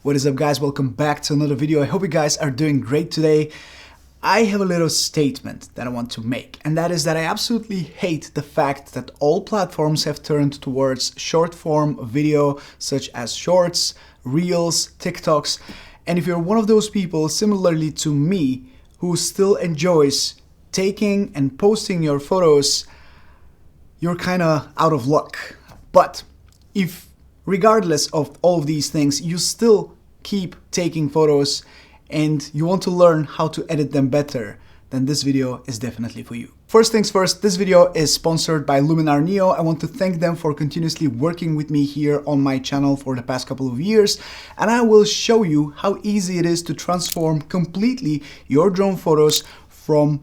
What is up, guys? Welcome back to another video. I hope you guys are doing great today. I have a little statement that I want to make, and that is that I absolutely hate the fact that all platforms have turned towards short form video such as shorts, reels, TikToks. And if you're one of those people, similarly to me, who still enjoys taking and posting your photos, you're kind of out of luck. But if regardless of all of these things, you still keep taking photos and you want to learn how to edit them better, then this video is definitely for you. First things first, this video is sponsored by Luminar Neo. I want to thank them for continuously working with me here on my channel for the past couple of years, and I will show you how easy it is to transform completely your drone photos from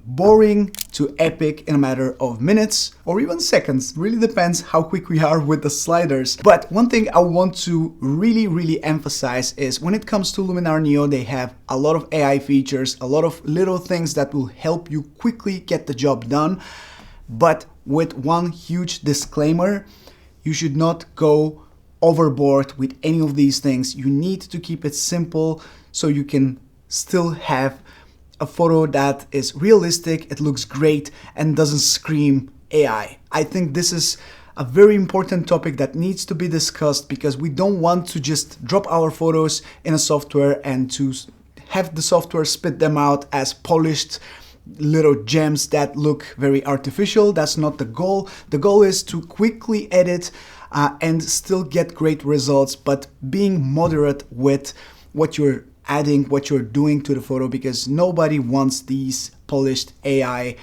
boring to epic in a matter of minutes or even seconds. Really depends how quick we are with the sliders. But one thing I want to really emphasize is when it comes to Luminar Neo, they have a lot of AI features, a lot of little things that will help you quickly get the job done. But with one huge disclaimer, you should not go overboard with any of these things. You need to keep it simple so you can still have a photo that is realistic, it looks great, and doesn't scream AI. I think this is a very important topic that needs to be discussed because we don't want to just drop our photos in a software and to have the software spit them out as polished little gems that look very artificial. That's not the goal. The goal is to quickly edit and still get great results, but being moderate with what you're adding, what you're doing to the photo, because nobody wants these polished AI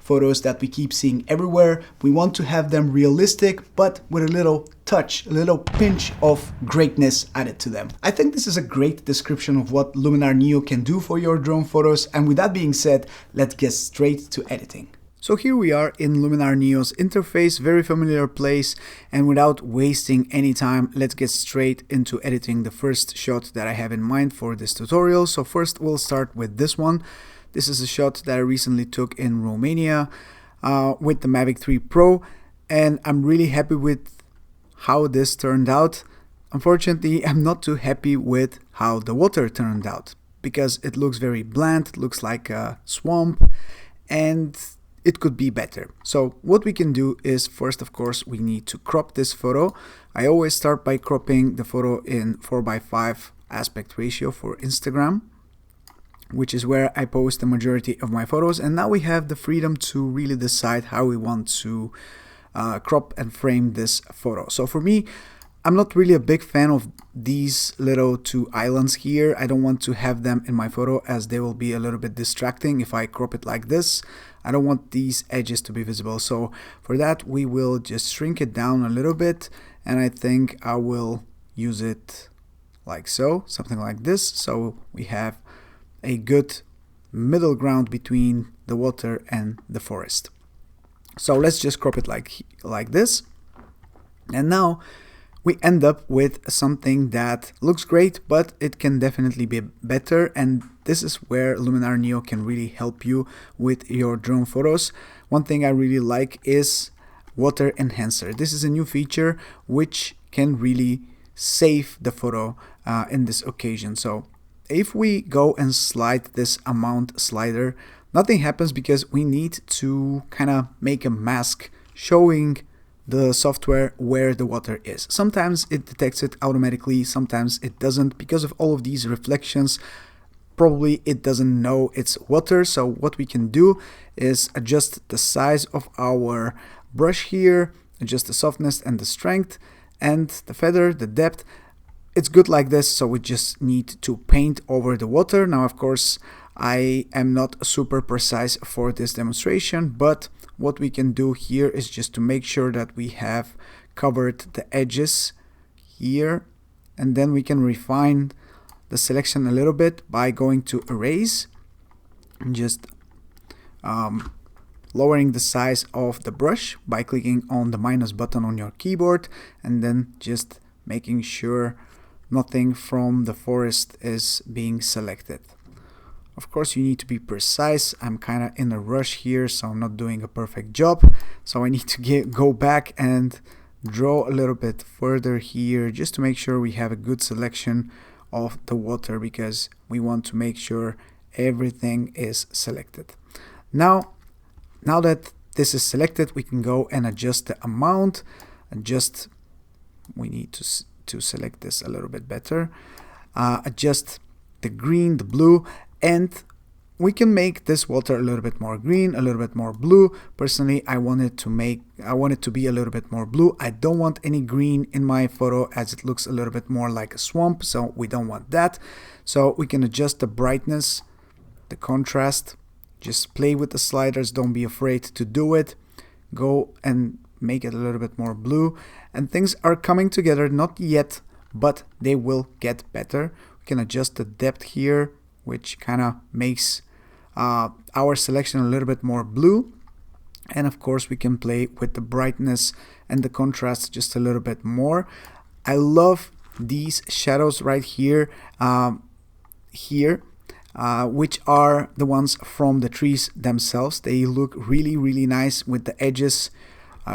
photos that we keep seeing everywhere. We want to have them realistic, but with a little touch, a little pinch of greatness added to them. I think this is a great description of what Luminar Neo can do for your drone photos. And with that being said, let's get straight to editing. So here we are in Luminar Neo's interface, very familiar place, and without wasting any time, let's get straight into editing the first shot that I have in mind for this tutorial. So first we'll start with this one. This is a shot that I recently took in Romania with the Mavic 3 Pro, and I'm really happy with how this turned out. Unfortunately, I'm not too happy with how the water turned out because it looks very bland, it looks like a swamp, and it could be better. So what we can do is first, of course, we need to crop this photo. I always start by cropping the photo in 4:5 aspect ratio for Instagram, which is where I post the majority of my photos. And now we have the freedom to really decide how we want to crop and frame this photo. So for me, I'm not really a big fan of these little two islands here. I don't want to have them in my photo as they will be a little bit distracting if I crop it like this. I don't want these edges to be visible. So for that, we will just shrink it down a little bit. And I think I will use it like so, something like this. So we have a good middle ground between the water and the forest. So let's just crop it like this. And now we end up with something that looks great, but it can definitely be better. And this is where Luminar Neo can really help you with your drone photos. One thing I really like is Water Enhancer. This is a new feature which can really save the photo in this occasion. So if we go and slide this amount slider, nothing happens because we need to kind of make a mask showing the software where the water is. Sometimes it detects it automatically, sometimes it doesn't. Because of all of these reflections, probably it doesn't know it's water. So what we can do is adjust the size of our brush here, adjust the softness and the strength and the feather, the depth. It's good like this, so we just need to paint over the water. Now, of course, I am not super precise for this demonstration, but what we can do here is just to make sure that we have covered the edges here, and then we can refine the selection a little bit by going to erase and just lowering the size of the brush by clicking on the minus button on your keyboard, and then just making sure nothing from the forest is being selected. Of course, you need to be precise. I'm kind of in a rush here, so I'm not doing a perfect job. So I need to go back and draw a little bit further here just to make sure we have a good selection of the water, because we want to make sure everything is selected. Now that this is selected, we can go and adjust the amount. We need to select this a little bit better. Adjust the green, the blue, and we can make this water a little bit more green, a little bit more blue. Personally, I want it to be a little bit more blue. I don't want any green in my photo, as it looks a little bit more like a swamp, so we don't want that. So we can adjust the brightness, the contrast. Just play with the sliders, don't be afraid to do it. Go and make it a little bit more blue, and things are coming together, not yet, but they will get better. We can adjust the depth here, which kind of makes our selection a little bit more blue. And of course we can play with the brightness and the contrast just a little bit more. I love these shadows right here, which are the ones from the trees themselves. They look really, really nice with the edges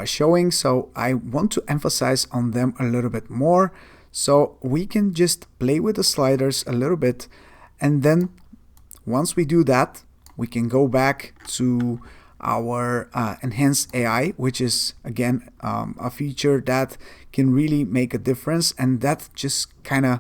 showing, so I want to emphasize on them a little bit more. So we can just play with the sliders a little bit, and then once we do that, we can go back to our enhanced AI, which is again a feature that can really make a difference, and that just kind of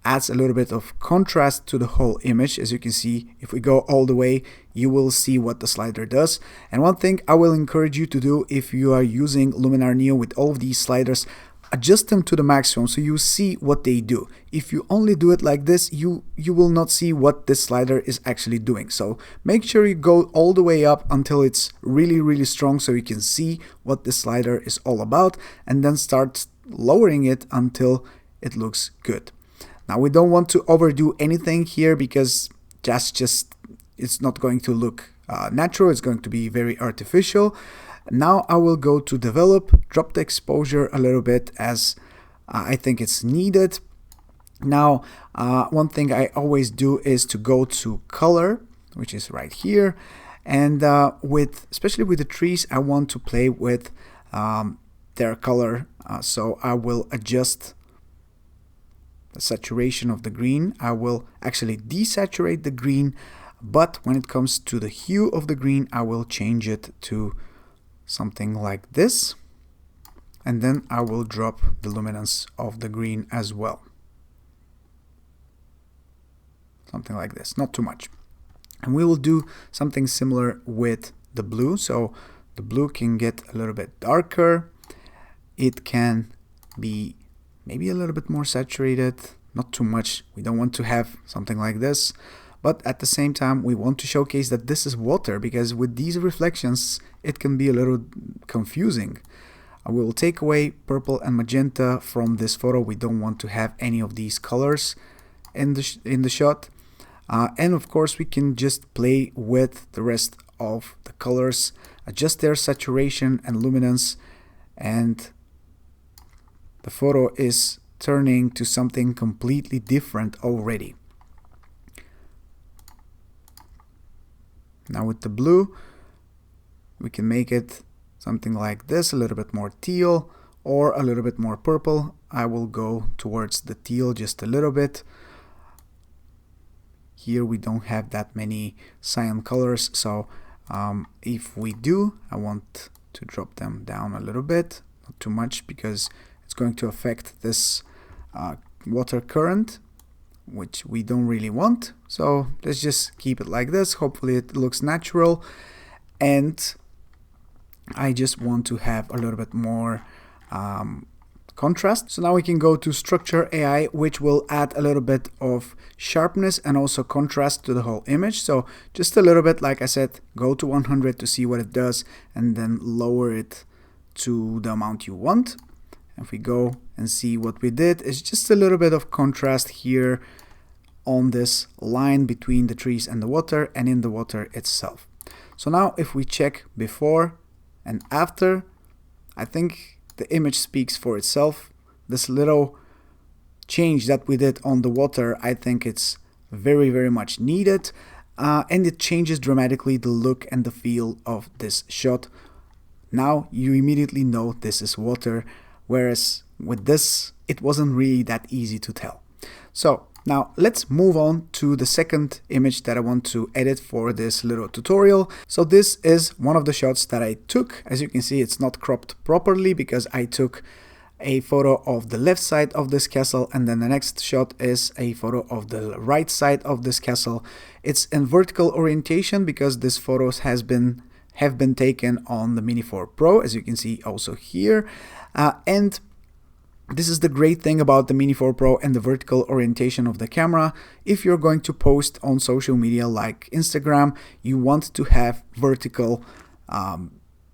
adds a little bit of contrast to the whole image. As you can see, if we go all the way, you will see what the slider does. And one thing I will encourage you to do, if you are using Luminar Neo with all of these sliders, adjust them to the maximum so you see what they do. If you only do it like this, you will not see what this slider is actually doing. So make sure you go all the way up until it's really, really strong so you can see what this slider is all about, and then start lowering it until it looks good. Now we don't want to overdo anything here, because it's not going to look natural. It's going to be very artificial. Now I will go to develop, drop the exposure a little bit, as I think it's needed. Now one thing I always do is to go to color, which is right here, and especially with the trees, I want to play with their color, so I will adjust the saturation of the green. I will actually desaturate the green, but when it comes to the hue of the green, I will change it to something like this, and then I will drop the luminance of the green as well, something like this, not too much. And we will do something similar with the blue. So the blue can get a little bit darker, it can be maybe a little bit more saturated, not too much. We don't want to have something like this, but at the same time we want to showcase that this is water, because with these reflections it can be a little confusing. We will take away purple and magenta from this photo. We don't want to have any of these colors in the shot, and of course we can just play with the rest of the colors, adjust their saturation and luminance, and the photo is turning to something completely different already. Now with the blue, we can make it something like this, a little bit more teal or a little bit more purple. I will go towards the teal just a little bit. Here we don't have that many cyan colors, so if we do, I want to drop them down a little bit, not too much, because it's going to affect this water current, which we don't really want. So let's just keep it like this. Hopefully it looks natural, and I just want to have a little bit more contrast. So now we can go to structure AI, which will add a little bit of sharpness and also contrast to the whole image. So just a little bit, like I said, go to 100 to see what it does, and then lower it to the amount you want. If we go and see what we did, it's just a little bit of contrast here on this line between the trees and the water, and in the water itself. So now if we check before and after, I think the image speaks for itself. This little change that we did on the water, I think it's very, very much needed, and it changes dramatically the look and the feel of this shot. Now you immediately know this is water. whereas with this, it wasn't really that easy to tell. So now let's move on to the second image that I want to edit for this little tutorial. So this is one of the shots that I took. As you can see, it's not cropped properly because I took a photo of the left side of this castle, and then the next shot is a photo of the right side of this castle. It's in vertical orientation because this photos have been taken on the Mini 4 Pro, as you can see also here, and this is the great thing about the Mini 4 Pro and the vertical orientation of the camera. If you're going to post on social media like Instagram, you want to have vertical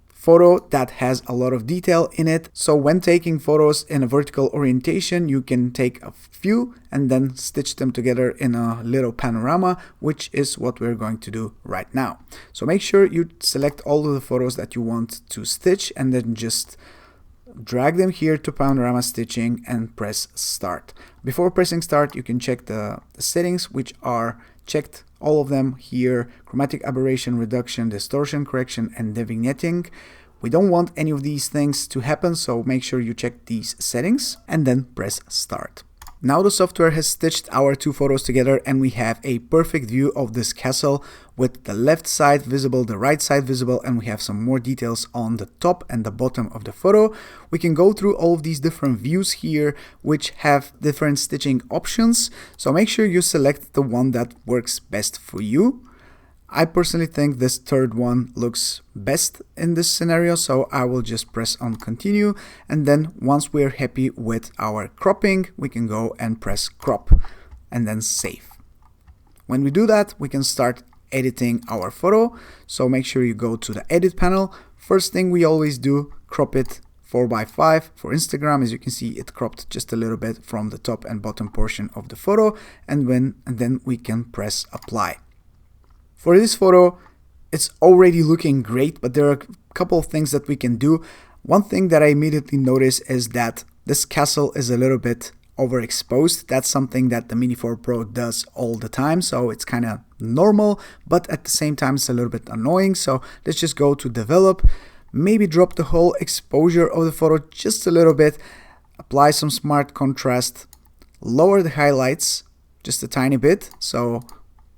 photo that has a lot of detail in it. So when taking photos in a vertical orientation, you can take a few and then stitch them together in a little panorama, which is what we're going to do right now. So make sure you select all of the photos that you want to stitch and then just drag them here to panorama stitching and press start. Before pressing start, you can check the settings, which are checked, all of them here: chromatic aberration reduction, distortion correction, and devignetting. We don't want any of these things to happen, so make sure you check these settings and then press start. Now the software has stitched our two photos together and we have a perfect view of this castle with the left side visible, the right side visible, and we have some more details on the top and the bottom of the photo. We can go through all of these different views here, which have different stitching options, so make sure you select the one that works best for you. I personally think this third one looks best in this scenario, so I will just press on continue, and then once we're happy with our cropping, we can go and press crop and then save. When we do that, we can start editing our photo, so make sure you go to the edit panel. First thing we always do, crop it 4:5. For Instagram, as you can see, it cropped just a little bit from the top and bottom portion of the photo, and then we can press apply. For this photo, it's already looking great, but there are a couple of things that we can do. One thing that I immediately notice is that this castle is a little bit overexposed. That's something that the Mini 4 Pro does all the time, so it's kind of normal, but at the same time it's a little bit annoying. So let's just go to develop, maybe drop the whole exposure of the photo just a little bit, apply some smart contrast, lower the highlights just a tiny bit, so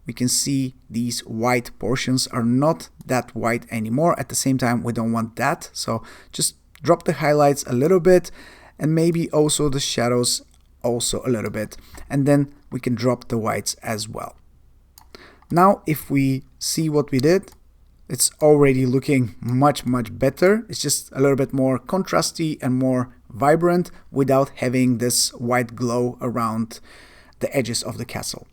we can see these white portions are not that white anymore. At the same time, we don't want that, so just drop the highlights a little bit and maybe also the shadows also a little bit, and then we can drop the whites as well. Now if we see what we did, it's already looking much better. It's just a little bit more contrasty and more vibrant without having this white glow around the edges of the castle.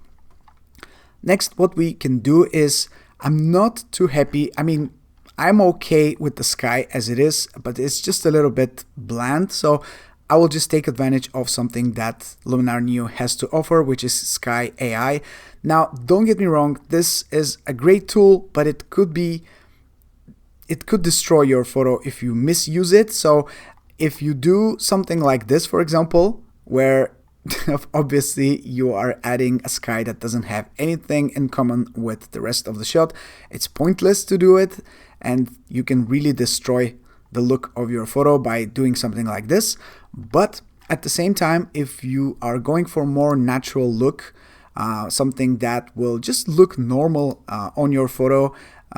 Next, what we can do is, I'm not too happy. I mean, I'm okay with the sky as it is, but it's just a little bit bland. So I will just take advantage of something that Luminar Neo has to offer, which is Sky AI. Now, don't get me wrong, this is a great tool, but it could destroy your photo if you misuse it. So if you do something like this, for example, where obviously you are adding a sky that doesn't have anything in common with the rest of the shot, it's pointless to do it, and you can really destroy the look of your photo by doing something like this. But at the same time, if you are going for more natural look, something that will just look normal on your photo,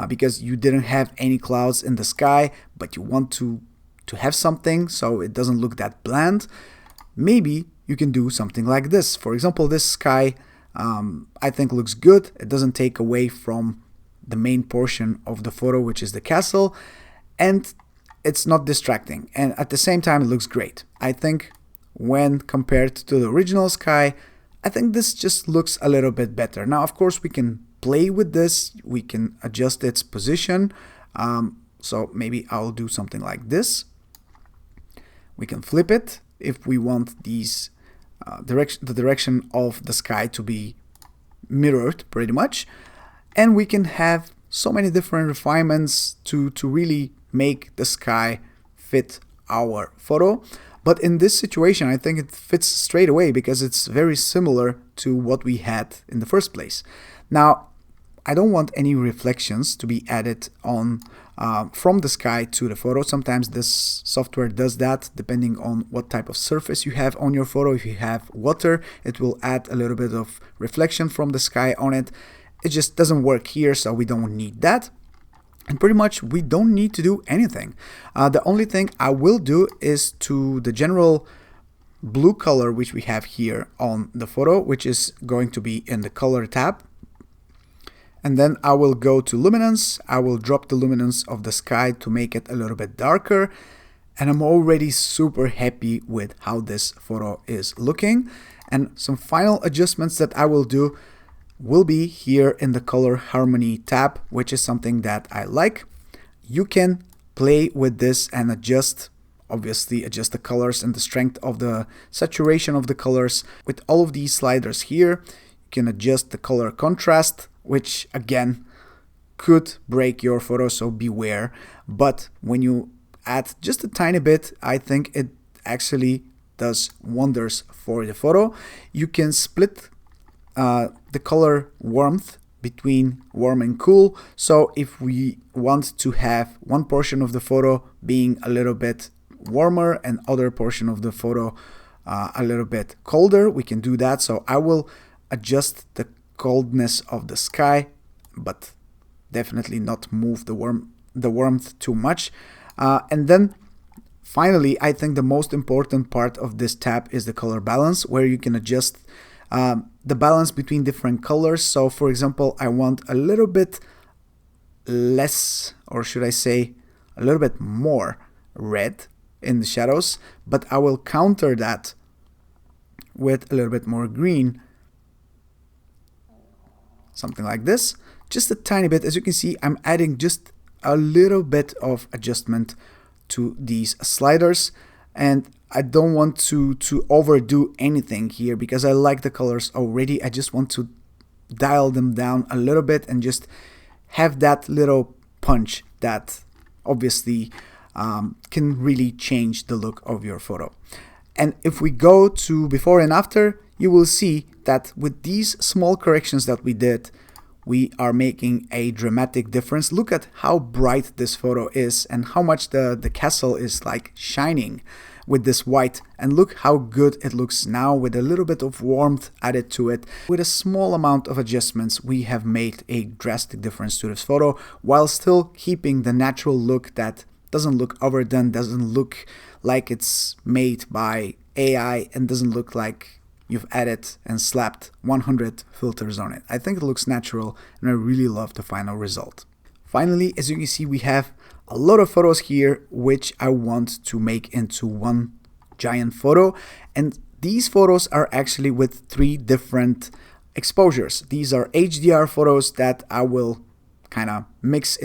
because you didn't have any clouds in the sky, but you want to have something so it doesn't look that bland, maybe you can do something like this. For example, this sky I think looks good. It doesn't take away from the main portion of the photo, which is the castle, and it's not distracting, and at the same time it looks great. I think when compared to the original sky, I think this just looks a little bit better. Now of course we can play with this, we can adjust its position, so maybe I'll do something like this. We can flip it if we want these the direction of the sky to be mirrored pretty much, and we can have so many different refinements to really make the sky fit our photo. But in this situation, I think it fits straight away because it's very similar to what we had in the first place. Now, I don't want any reflections to be added on from the sky to the photo. Sometimes this software does that depending on what type of surface you have on your photo. If you have water, it will add a little bit of reflection from the sky on it. It just doesn't work here, so we don't need that. And pretty much we don't need to do anything. The only thing I will do is to the general blue color which we have here on the photo, which is going to be in the color tab. And then I will go to luminance. I will drop the luminance of the sky to make it a little bit darker. And I'm already super happy with how this photo is looking. And some final adjustments that I will do will be here in the color harmony tab, which is something that I like. You can play with this and obviously adjust the colors and the strength of the saturation of the colors. With all of these sliders here, you can adjust the color contrast, which again could break your photo, so beware. But when you add just a tiny bit, I think it actually does wonders for the photo. You can split the color warmth between warm and cool. So if we want to have one portion of the photo being a little bit warmer and other portion of the photo a little bit colder, we can do that. So I will adjust the coldness of the sky, but definitely not move the warmth too much. And then finally, I think the most important part of this tab is the color balance, where you can adjust the balance between different colors. So for example, I want a little bit less, or should I say a little bit more red in the shadows, but I will counter that with a little bit more green, something like this, just a tiny bit. As you can see, I'm adding just a little bit of adjustment to these sliders, and I don't want to overdo anything here because I like the colors already. I just want to dial them down a little bit and just have that little punch that obviously can really change the look of your photo. And if we go to before and after, you will see that with these small corrections that we did, we are making a dramatic difference. Look at how bright this photo is and how much the castle is like shining with this white, and look how good it looks now with a little bit of warmth added to it. With a small amount of adjustments, we have made a drastic difference to this photo while still keeping the natural look that doesn't look overdone, doesn't look like it's made by AI, and doesn't look like you've added and slapped 100 filters on it. I think it looks natural, and I really love the final result. Finally, as you can see, we have a lot of photos here which I want to make into one giant photo, and these photos are actually with 3 different exposures. These are HDR photos that I will kind of merge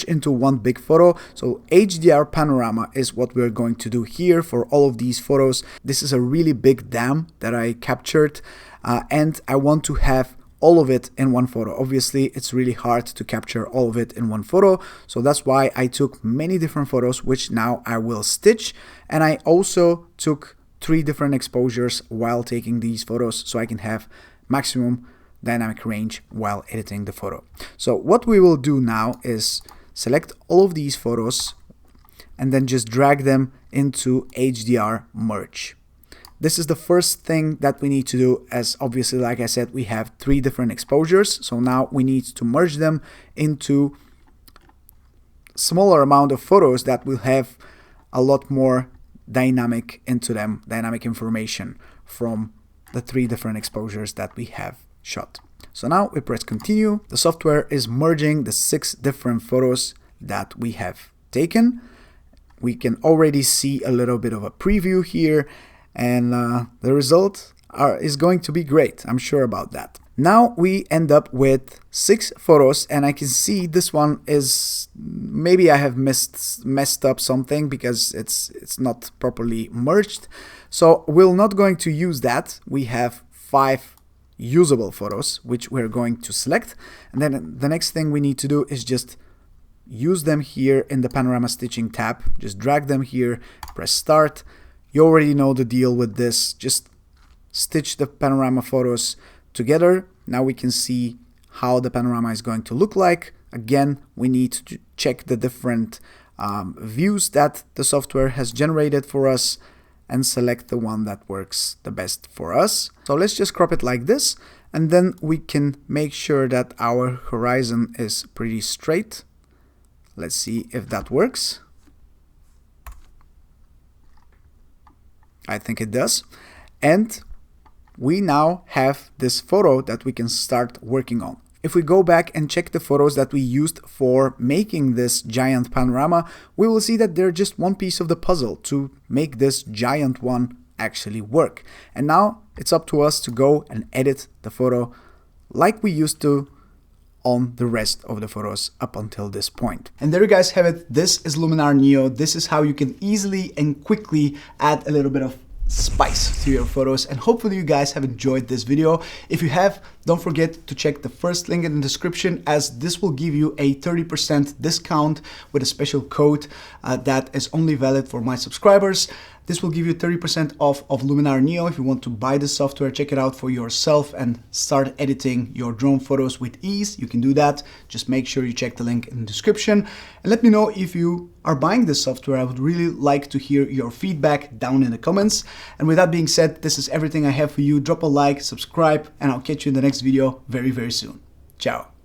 into one big photo. So HDR panorama is what we're going to do here for all of these photos. This is a really big dam that I captured, and I want to have all of it in one photo. Obviously, it's really hard to capture all of it in one photo, so that's why I took many different photos, which now I will stitch. And I also took 3 different exposures while taking these photos, so I can have maximum dynamic range while editing the photo. So what we will do now is select all of these photos and then just drag them into HDR merge. This is the first thing that we need to do, as obviously, like I said, we have 3 different exposures. So now we need to merge them into smaller amount of photos that will have a lot more dynamic into them, dynamic information from the 3 different exposures that we have shot. So now we press continue. The software is merging the 6 different photos that we have taken. We can already see a little bit of a preview here, and the result is going to be great. I'm sure about that. Now we end up with 6 photos, and I can see this one is, maybe I have messed up something because it's not properly merged. So we're not going to use that. We have 5 usable photos which we're going to select, and then the next thing we need to do is just use them here in the panorama stitching tab. Just drag them here, press start. You already know the deal with this. Just stitch the panorama photos together. Now we can see how the panorama is going to look like. Again, we need to check the different views that the software has generated for us and select the one that works the best for us. So let's just crop it like this, and then we can make sure that our horizon is pretty straight. Let's see if that works. I think it does. And we now have this photo that we can start working on. If we go back and check the photos that we used for making this giant panorama, we will see that they're just one piece of the puzzle to make this giant one actually work. And now it's up to us to go and edit the photo like we used to on the rest of the photos up until this point. And there you guys have it. This is Luminar Neo. This is how you can easily and quickly add a little bit of spice to your photos, and hopefully you guys have enjoyed this video. If you have, don't forget to check the first link in the description, as this will give you a 30% discount with a special code that is only valid for my subscribers. This will give you 30% off of Luminar Neo. If you want to buy the software, check it out for yourself and start editing your drone photos with ease. You can do that. Just make sure you check the link in the description. And let me know if you are buying this software. I would really like to hear your feedback down in the comments. And with that being said, this is everything I have for you. Drop a like, subscribe, and I'll catch you in the next video very, very soon. Ciao.